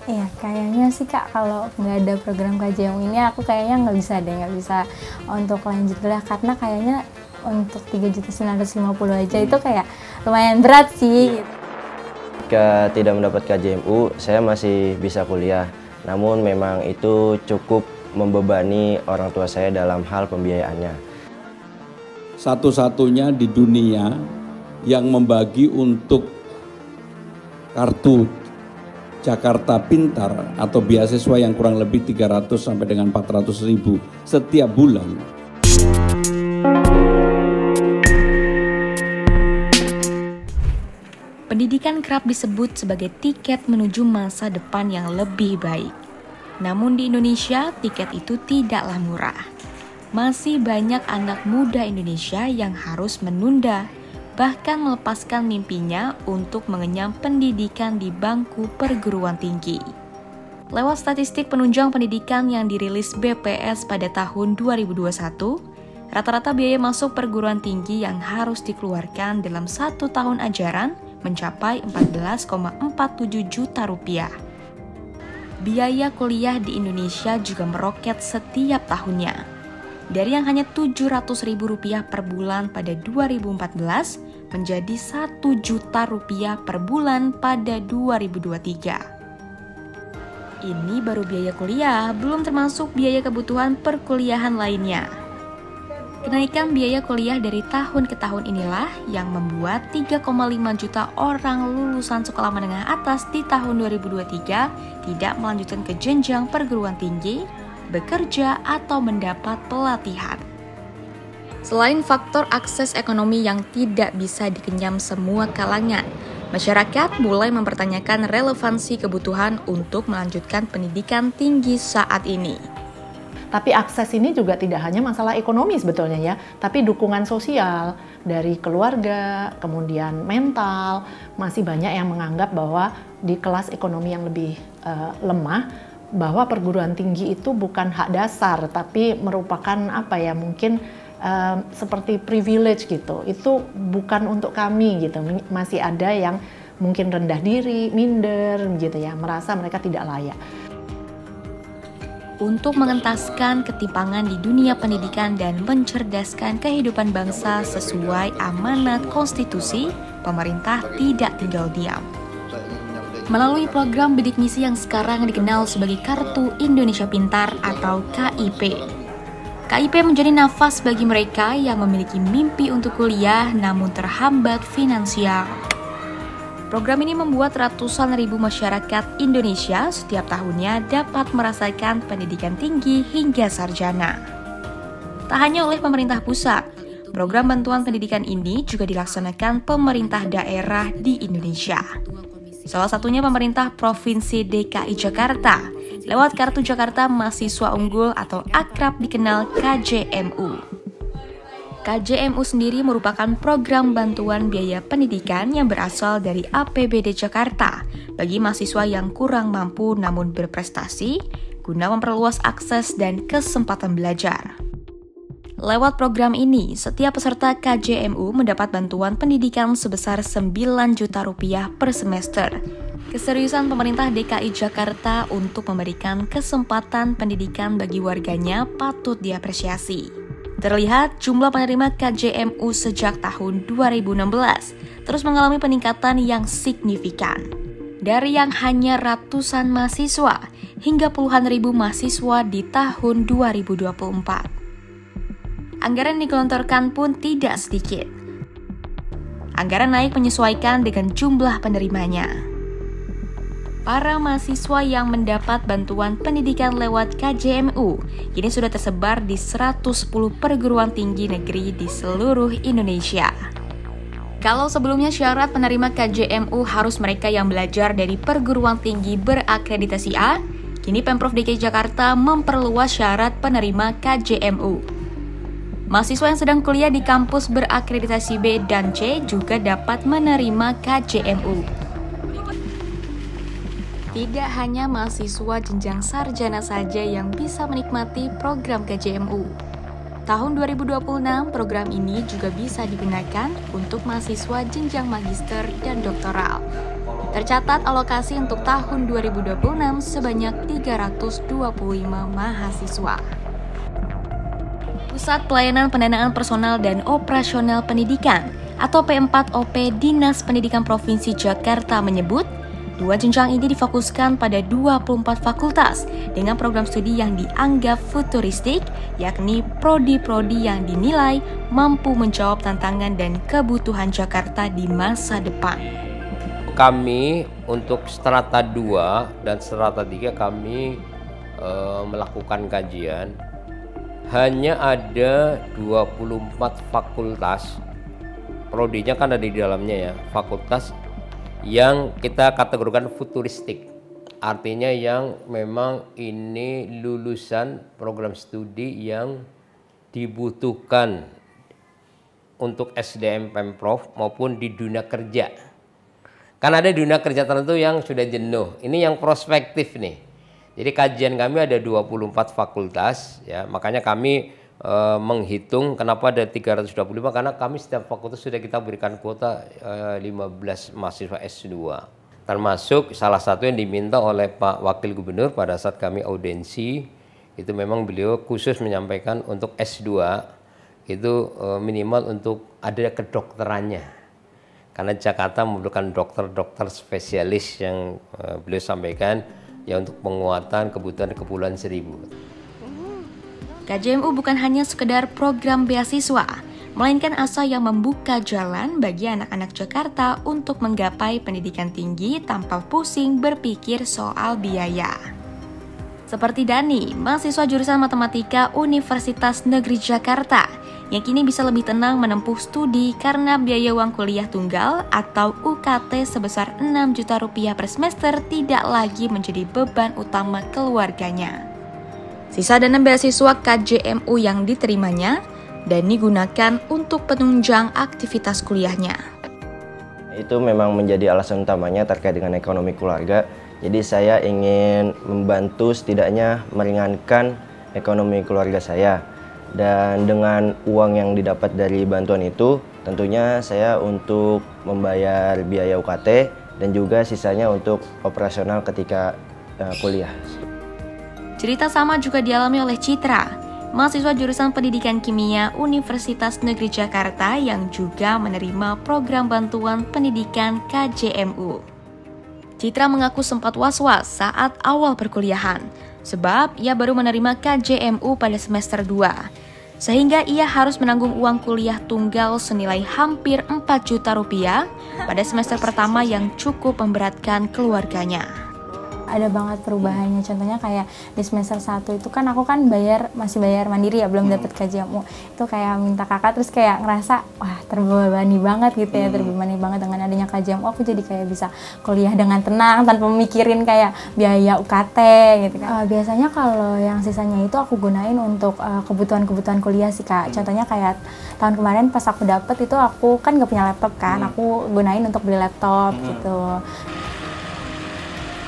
Iya, kayaknya sih Kak, kalau nggak ada program KJM ini aku kayaknya nggak bisa untuk lanjut kuliah karena kayaknya untuk 3.950 aja itu kayak lumayan berat sih. Jika tidak mendapat KJMU, saya masih bisa kuliah. Namun memang itu cukup membebani orang tua saya dalam hal pembiayaannya. Satu-satunya di dunia yang membagi untuk kartu Jakarta Pintar atau beasiswa yang kurang lebih 300 sampai dengan 400 ribu setiap bulan. Pendidikan kerap disebut sebagai tiket menuju masa depan yang lebih baik. Namun di Indonesia, tiket itu tidaklah murah. Masih banyak anak muda Indonesia yang harus menunda, bahkan melepaskan mimpinya untuk mengenyam pendidikan di bangku perguruan tinggi. Lewat statistik penunjang pendidikan yang dirilis BPS pada tahun 2021, rata-rata biaya masuk perguruan tinggi yang harus dikeluarkan dalam 1 tahun ajaran mencapai 14,47 juta rupiah. Biaya kuliah di Indonesia juga meroket setiap tahunnya. Dari yang hanya Rp700.000 per bulan pada 2014 menjadi Rp1 juta per bulan pada 2023. Ini baru biaya kuliah, belum termasuk biaya kebutuhan perkuliahan lainnya. Kenaikan biaya kuliah dari tahun ke tahun inilah yang membuat 3,5 juta orang lulusan sekolah menengah atas di tahun 2023 tidak melanjutkan ke jenjang perguruan tinggi, bekerja, atau mendapat pelatihan. Selain faktor akses ekonomi yang tidak bisa dikenyam semua kalangan, masyarakat mulai mempertanyakan relevansi kebutuhan untuk melanjutkan pendidikan tinggi saat ini. Tapi akses ini juga tidak hanya masalah ekonomi sebetulnya ya, tapi dukungan sosial dari keluarga, kemudian mental, masih banyak yang menganggap bahwa di kelas ekonomi yang lebih lemah, bahwa perguruan tinggi itu bukan hak dasar, tapi merupakan mungkin seperti privilege gitu. Itu bukan untuk kami gitu. Masih ada yang mungkin rendah diri, minder gitu ya, merasa mereka tidak layak. Untuk mengentaskan ketimpangan di dunia pendidikan dan mencerdaskan kehidupan bangsa sesuai amanat konstitusi, pemerintah tidak tinggal diam. Melalui program bidik misi yang sekarang dikenal sebagai Kartu Indonesia Pintar atau KIP. KIP menjadi nafas bagi mereka yang memiliki mimpi untuk kuliah namun terhambat finansial. Program ini membuat ratusan ribu masyarakat Indonesia setiap tahunnya dapat merasakan pendidikan tinggi hingga sarjana. Tak hanya oleh pemerintah pusat, program bantuan pendidikan ini juga dilaksanakan pemerintah daerah di Indonesia. Salah satunya pemerintah Provinsi DKI Jakarta, lewat Kartu Jakarta Mahasiswa Unggul atau akrab dikenal KJMU. KJMU sendiri merupakan program bantuan biaya pendidikan yang berasal dari APBD Jakarta bagi mahasiswa yang kurang mampu namun berprestasi guna memperluas akses dan kesempatan belajar. Lewat program ini, setiap peserta KJMU mendapat bantuan pendidikan sebesar Rp9 juta per semester. Keseriusan pemerintah DKI Jakarta untuk memberikan kesempatan pendidikan bagi warganya patut diapresiasi. Terlihat jumlah penerima KJMU sejak tahun 2016 terus mengalami peningkatan yang signifikan. Dari yang hanya ratusan mahasiswa hingga puluhan ribu mahasiswa di tahun 2024. Anggaran yang digelontorkan pun tidak sedikit. Anggaran naik menyesuaikan dengan jumlah penerimanya. Para mahasiswa yang mendapat bantuan pendidikan lewat KJMU kini sudah tersebar di 110 perguruan tinggi negeri di seluruh Indonesia. Kalau sebelumnya syarat penerima KJMU harus mereka yang belajar dari perguruan tinggi berakreditasi A, kini Pemprov DKI Jakarta memperluas syarat penerima KJMU. Mahasiswa yang sedang kuliah di kampus berakreditasi B dan C juga dapat menerima KJMU. Tidak hanya mahasiswa jenjang sarjana saja yang bisa menikmati program KJMU. Tahun 2026, program ini juga bisa digunakan untuk mahasiswa jenjang magister dan doktoral. Tercatat alokasi untuk tahun 2026 sebanyak 325 mahasiswa. Pusat Pelayanan Pendanaan Personal dan Operasional Pendidikan atau P4OP Dinas Pendidikan Provinsi Jakarta menyebut, dua jenjang ini difokuskan pada 24 fakultas dengan program studi yang dianggap futuristik, yakni prodi-prodi yang dinilai mampu menjawab tantangan dan kebutuhan Jakarta di masa depan. Kami untuk strata 2 dan strata 3 kami melakukan kajian. Hanya ada 24 fakultas, prodinya kan ada di dalamnya ya, fakultas yang kita kategorikan futuristik. Artinya yang memang ini lulusan program studi yang dibutuhkan untuk SDM Pemprov maupun di dunia kerja. Kan ada dunia kerja tertentu yang sudah jenuh. Ini yang prospektif nih. Jadi kajian kami ada 24 fakultas ya. Makanya kami menghitung kenapa ada 325, karena kami setiap fakultas sudah kita berikan kuota 15 mahasiswa S2. Termasuk salah satu yang diminta oleh Pak Wakil Gubernur pada saat kami audiensi, itu memang beliau khusus menyampaikan untuk S2 itu minimal untuk ada kedokterannya. Karena Jakarta membutuhkan dokter-dokter spesialis yang beliau sampaikan ya untuk penguatan kebutuhan Kepulauan Seribu. KJMU bukan hanya sekedar program beasiswa, melainkan asa yang membuka jalan bagi anak-anak Jakarta untuk menggapai pendidikan tinggi tanpa pusing berpikir soal biaya. Seperti Dani, mahasiswa jurusan Matematika Universitas Negeri Jakarta, yang kini bisa lebih tenang menempuh studi karena biaya uang kuliah tunggal atau UKT sebesar 6 juta rupiah per semester tidak lagi menjadi beban utama keluarganya. Sisa dana beasiswa KJMU yang diterimanya, Dani gunakan untuk penunjang aktivitas kuliahnya. Itu memang menjadi alasan utamanya terkait dengan ekonomi keluarga. Jadi saya ingin membantu setidaknya meringankan ekonomi keluarga saya. Dan dengan uang yang didapat dari bantuan itu, tentunya saya untuk membayar biaya UKT dan juga sisanya untuk operasional ketika kuliah. Cerita sama juga dialami oleh Citra, mahasiswa jurusan Pendidikan Kimia Universitas Negeri Jakarta yang juga menerima program bantuan pendidikan KJMU. Citra mengaku sempat was-was saat awal perkuliahan, sebab ia baru menerima KJMU pada semester 2. Sehingga ia harus menanggung uang kuliah tunggal senilai hampir 4 juta rupiah pada semester pertama yang cukup memberatkan keluarganya. Ada banget perubahannya, contohnya kayak di semester 1 itu kan aku kan masih bayar mandiri ya, belum dapat KJMU. Itu kayak minta kakak, terus kayak ngerasa wah terbebani banget gitu ya, terbebani banget dengan adanya KJMU. Aku jadi kayak bisa kuliah dengan tenang tanpa mikirin kayak biaya UKT gitu kan. Biasanya kalau yang sisanya itu aku gunain untuk kebutuhan-kebutuhan kuliah sih Kak. Contohnya kayak tahun kemarin pas aku dapet itu aku kan gak punya laptop kan, aku gunain untuk beli laptop gitu.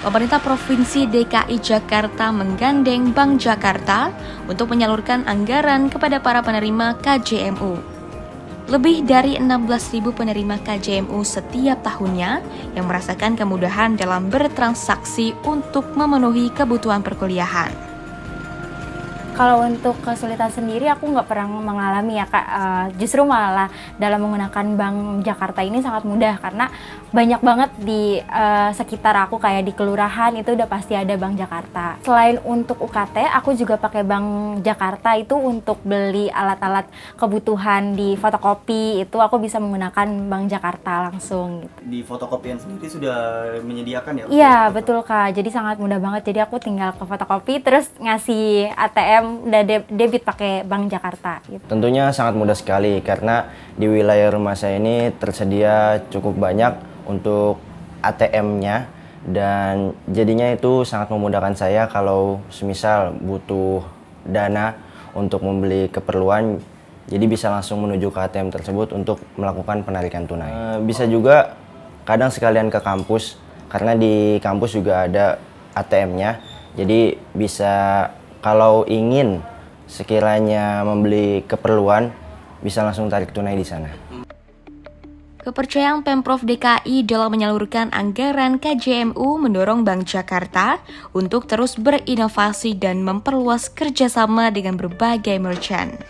Pemerintah Provinsi DKI Jakarta menggandeng Bank Jakarta untuk menyalurkan anggaran kepada para penerima KJMU. Lebih dari 16.000 penerima KJMU setiap tahunnya yang merasakan kemudahan dalam bertransaksi untuk memenuhi kebutuhan perkuliahan. Kalau untuk kesulitan sendiri aku nggak pernah mengalami ya Kak, justru malah dalam menggunakan Bank Jakarta ini sangat mudah karena banyak banget di sekitar aku kayak di kelurahan itu udah pasti ada Bank Jakarta. Selain untuk UKT, aku juga pakai Bank Jakarta itu untuk beli alat-alat kebutuhan di fotokopi, itu aku bisa menggunakan Bank Jakarta langsung. Gitu. Di fotokopian sendiri sudah menyediakan ya? Iya betul Kak, jadi sangat mudah banget, jadi aku tinggal ke fotokopi terus ngasih ATM udah debit pakai Bank Jakarta gitu. Tentunya sangat mudah sekali karena di wilayah rumah saya ini tersedia cukup banyak untuk ATM-nya dan jadinya itu sangat memudahkan saya kalau semisal butuh dana untuk membeli keperluan, jadi bisa langsung menuju ke ATM tersebut untuk melakukan penarikan tunai. Bisa juga kadang sekalian ke kampus karena di kampus juga ada ATM-nya, jadi bisa kalau ingin sekiranya membeli keperluan bisa langsung tarik tunai di sana. Kepercayaan Pemprov DKI dalam menyalurkan anggaran KJMU mendorong Bank Jakarta untuk terus berinovasi dan memperluas kerjasama dengan berbagai merchant.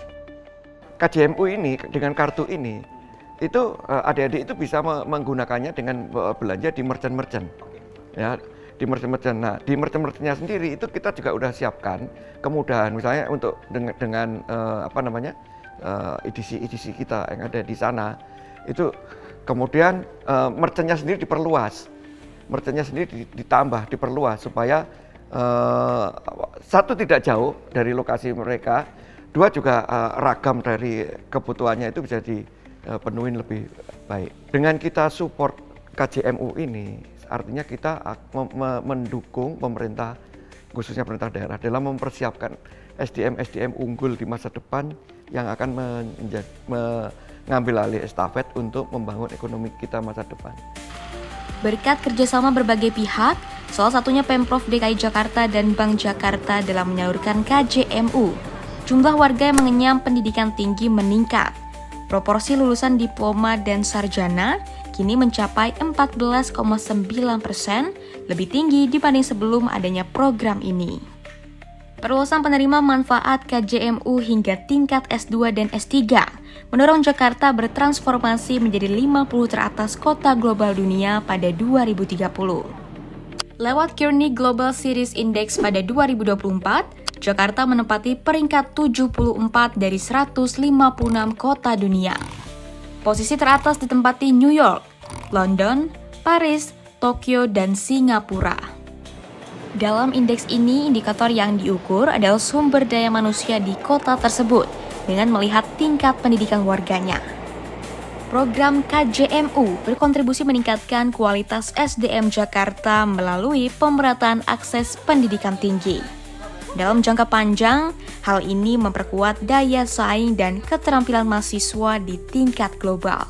KJMU ini dengan kartu ini, itu adik-adik itu bisa menggunakannya dengan belanja di merchant-merchant. Ya, di merchant-merchant. Nah, di merchant-merchantnya sendiri itu kita juga udah siapkan kemudahan, misalnya untuk dengan edisi-edisi kita yang ada di sana. Itu kemudian merchantnya sendiri diperluas, merchantnya sendiri ditambah, diperluas supaya satu tidak jauh dari lokasi mereka, dua juga ragam dari kebutuhannya itu bisa dipenuhi lebih baik. Dengan kita support KJMU ini, artinya kita mendukung pemerintah, khususnya pemerintah daerah dalam mempersiapkan SDM unggul di masa depan yang akan mengambil alih estafet untuk membangun ekonomi kita masa depan. Berkat kerjasama berbagai pihak, salah satunya Pemprov DKI Jakarta dan Bank Jakarta dalam menyalurkan KJMU, jumlah warga yang mengenyam pendidikan tinggi meningkat. Proporsi lulusan diploma dan sarjana kini mencapai 14,9%, lebih tinggi dibanding sebelum adanya program ini. Perluasan penerima manfaat KJMU hingga tingkat S2 dan S3 mendorong Jakarta bertransformasi menjadi 50 teratas kota global dunia pada 2030. Lewat Kearney Global Cities Index pada 2024, Jakarta menempati peringkat 74 dari 156 kota dunia. Posisi teratas ditempati New York, London, Paris, Tokyo, dan Singapura. Dalam indeks ini, indikator yang diukur adalah sumber daya manusia di kota tersebut dengan melihat tingkat pendidikan warganya. Program KJMU berkontribusi meningkatkan kualitas SDM Jakarta melalui pemerataan akses pendidikan tinggi. Dalam jangka panjang, hal ini memperkuat daya saing dan keterampilan mahasiswa di tingkat global.